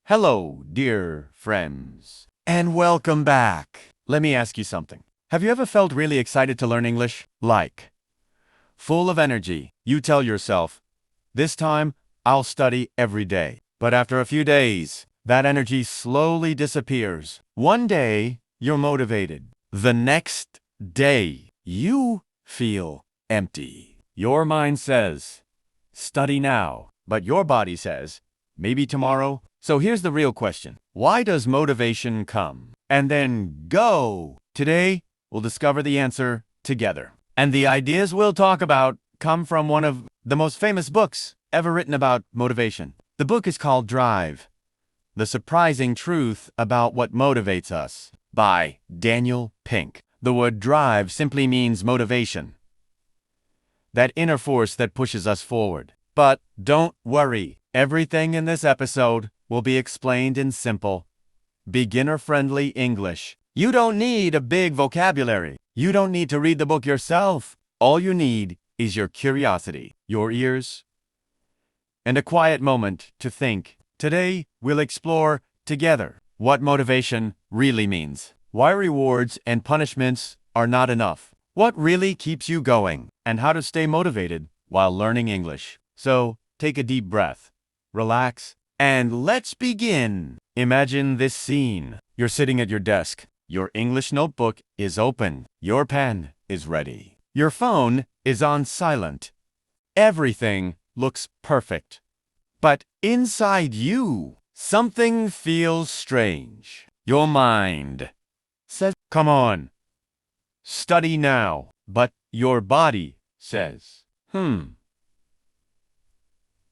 Hello, dear friends, and welcome back. Let me ask you something. Have you ever felt really excited to learn English? Like, full of energy. You tell yourself, this time I'll study every day. But after a few days, that energy slowly disappears. One day, you're motivated. The next day, you feel empty. Your mind says, study now. But your body says, maybe tomorrow. So here's the real question. Why does motivation come and then go? Today, we'll discover the answer together. And the ideas we'll talk about come from one of the most famous books ever written about motivation. The book is called Drive: The Surprising Truth About What Motivates Us by Daniel Pink. The word drive simply means motivation, that inner force that pushes us forward. But don't worry, everything in this episode will be explained in simple, beginner-friendly English. You don't need a big vocabulary. You don't need to read the book yourself. All you need is your curiosity, your ears, and a quiet moment to think. Today, we'll explore together what motivation really means, why rewards and punishments are not enough, what really keeps you going, and how to stay motivated while learning English. So, take a deep breath, relax, and let's begin. Imagine this scene. You're sitting at your desk. Your English notebook is open. Your pen is ready. Your phone is on silent. Everything looks perfect. But inside you, something feels strange. Your mind says, come on, study now. But your body says,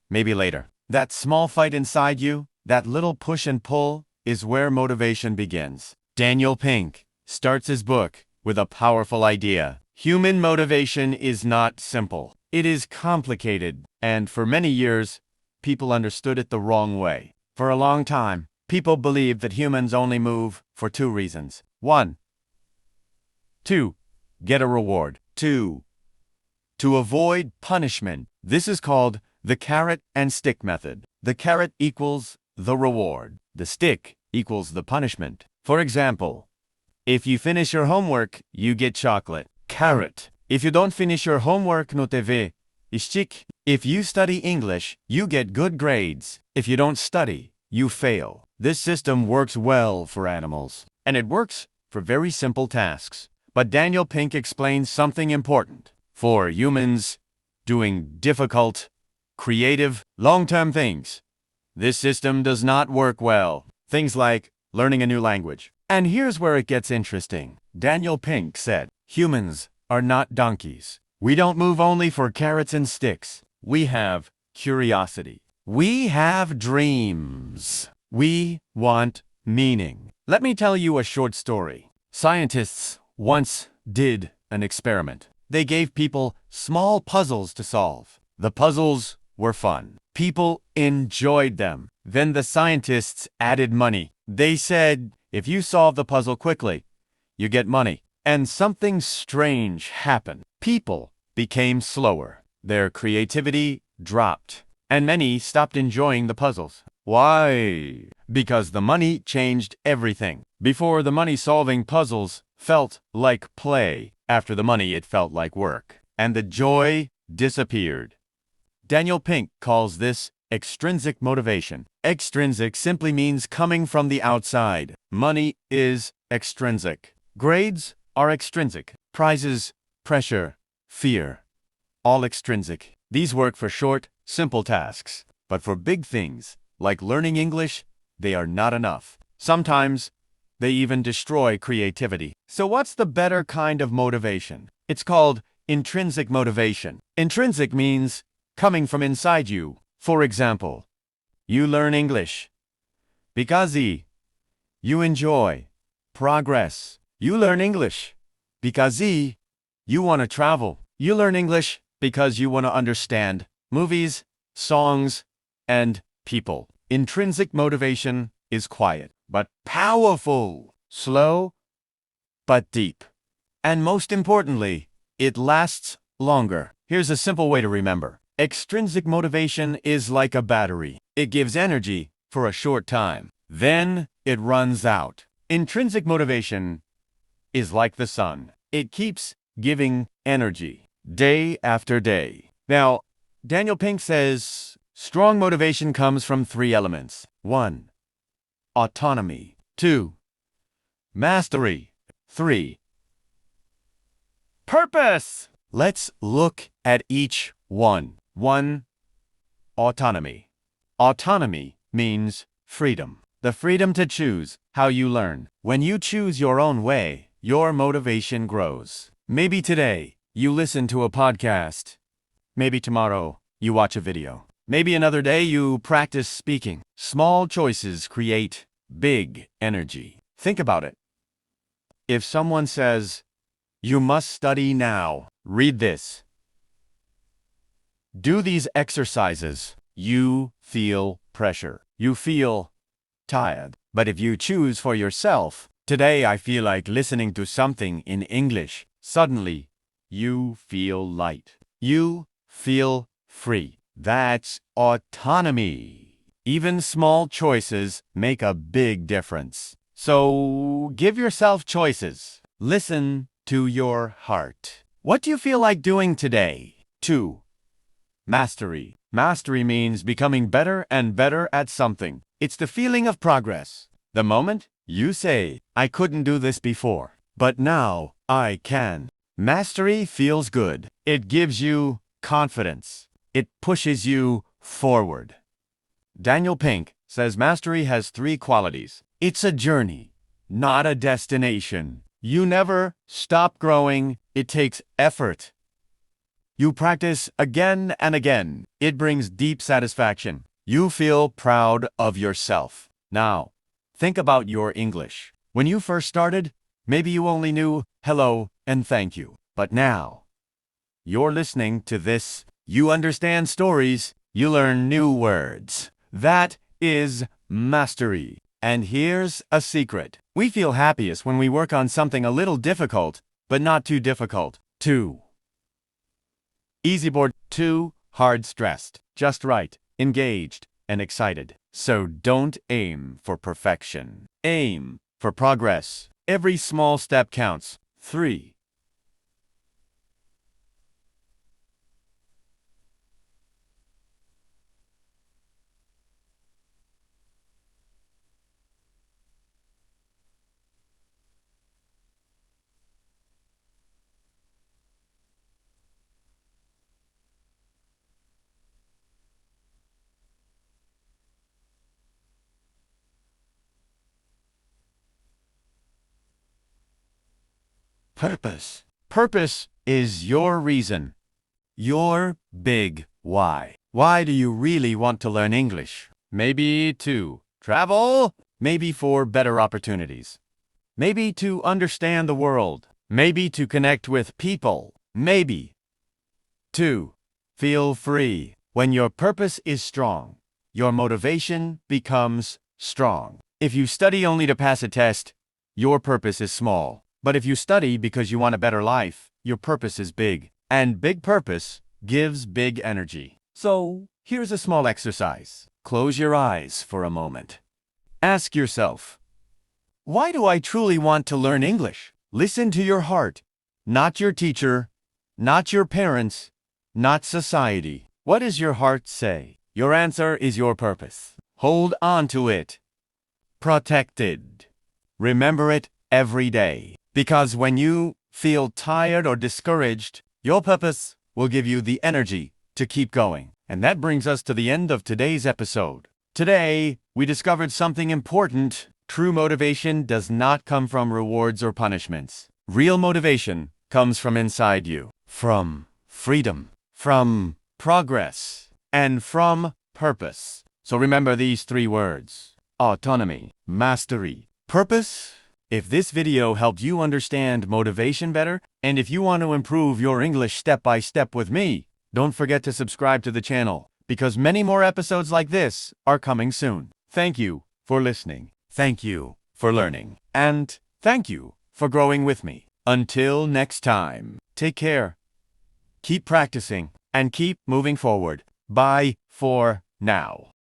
maybe later. That small fight inside you, that little push and pull, is where motivation begins. Daniel Pink starts his book with a powerful idea. Human motivation is not simple. It is complicated, and for many years, people understood it the wrong way. For a long time, people believed that humans only move for two reasons. 1, to get a reward. 2, to avoid punishment. This is called the carrot and stick method. The carrot equals the reward. The stick equals the punishment. For example, if you finish your homework, you get chocolate. Carrot. If you don't finish your homework, no te ve. Stick. If you study English, you get good grades. If you don't study, you fail. This system works well for animals, and it works for very simple tasks. But Daniel Pink explains something important. For humans doing difficult, creative, long-term things, this system does not work well. Things like learning a new language. And here's where it gets interesting. Daniel Pink said, humans are not donkeys. We don't move only for carrots and sticks. We have curiosity. We have dreams. We want meaning. Let me tell you a short story. Scientists once did an experiment. They gave people small puzzles to solve. The puzzles were fun. People enjoyed them. Then the scientists added money. They said, if you solve the puzzle quickly, you get money. And something strange happened. People became slower. Their creativity dropped. And many stopped enjoying the puzzles. Why? Because the money changed everything. Before, the money solving puzzles felt like play. After the money, it felt like work. And the joy disappeared. Daniel Pink calls this extrinsic motivation. Extrinsic simply means coming from the outside. Money is extrinsic. Grades are extrinsic. Prizes, pressure, fear, all extrinsic. These work for short, simple tasks. But for big things, like learning English, they are not enough. Sometimes, they even destroy creativity. So what's the better kind of motivation? It's called intrinsic motivation. Intrinsic means coming from inside you. For example, you learn English because you enjoy progress. You learn English because you want to travel. You learn English because you want to understand movies, songs, and people. Intrinsic motivation is quiet but powerful, slow but deep. And most importantly, it lasts longer. Here's a simple way to remember. Extrinsic motivation is like a battery. It gives energy for a short time. Then it runs out. Intrinsic motivation is like the sun. It keeps giving energy day after day. Now, Daniel Pink says strong motivation comes from 3 elements. 1. Autonomy. 2. Mastery. 3. Purpose. Let's look at each one. 1. Autonomy. Autonomy means freedom. The freedom to choose how you learn. When you choose your own way, your motivation grows. Maybe today you listen to a podcast. Maybe tomorrow you watch a video. Maybe another day you practice speaking. Small choices create big energy. Think about it. If someone says, "You must study now," read this. Do these exercises. You feel pressure. You feel tired. But if you choose for yourself, today I feel like listening to something in English, suddenly you feel light. You feel free. That's autonomy. Even small choices make a big difference. So give yourself choices. Listen to your heart. What do you feel like doing today? 2. Mastery. Mastery means becoming better and better at something. It's the feeling of progress. The moment you say, "I couldn't do this before, but now I can." Mastery feels good. It gives you confidence. It pushes you forward. Daniel Pink says mastery has 3 qualities. It's a journey, not a destination. You never stop growing. It takes effort. You practice again and again. It brings deep satisfaction. You feel proud of yourself. Now, think about your English. When you first started, maybe you only knew hello and thank you. But now, you're listening to this. You understand stories. You learn new words. That is mastery. And here's a secret. We feel happiest when we work on something a little difficult, but not too difficult. 2. Easy board. 2. Hard stressed. Just right. Engaged and excited. So don't aim for perfection. Aim for progress. Every small step counts. 3. Purpose. Purpose is your reason. Your big why. Why do you really want to learn English? Maybe to travel. Maybe for better opportunities. Maybe to understand the world. Maybe to connect with people. Maybe to feel free. When your purpose is strong, your motivation becomes strong. If you study only to pass a test, your purpose is small. But if you study because you want a better life, your purpose is big. And big purpose gives big energy. So, here's a small exercise. Close your eyes for a moment. Ask yourself, why do I truly want to learn English? Listen to your heart, not your teacher, not your parents, not society. What does your heart say? Your answer is your purpose. Hold on to it. Protect it. Remember it every day. Because when you feel tired or discouraged, your purpose will give you the energy to keep going. And that brings us to the end of today's episode. Today, we discovered something important. True motivation does not come from rewards or punishments. Real motivation comes from inside you, from freedom, from progress, and from purpose. So remember these 3 words: autonomy, mastery, purpose. If this video helped you understand motivation better, and if you want to improve your English step by step with me, don't forget to subscribe to the channel, because many more episodes like this are coming soon. Thank you for listening. Thank you for learning. And thank you for growing with me. Until next time, take care, keep practicing, and keep moving forward. Bye for now.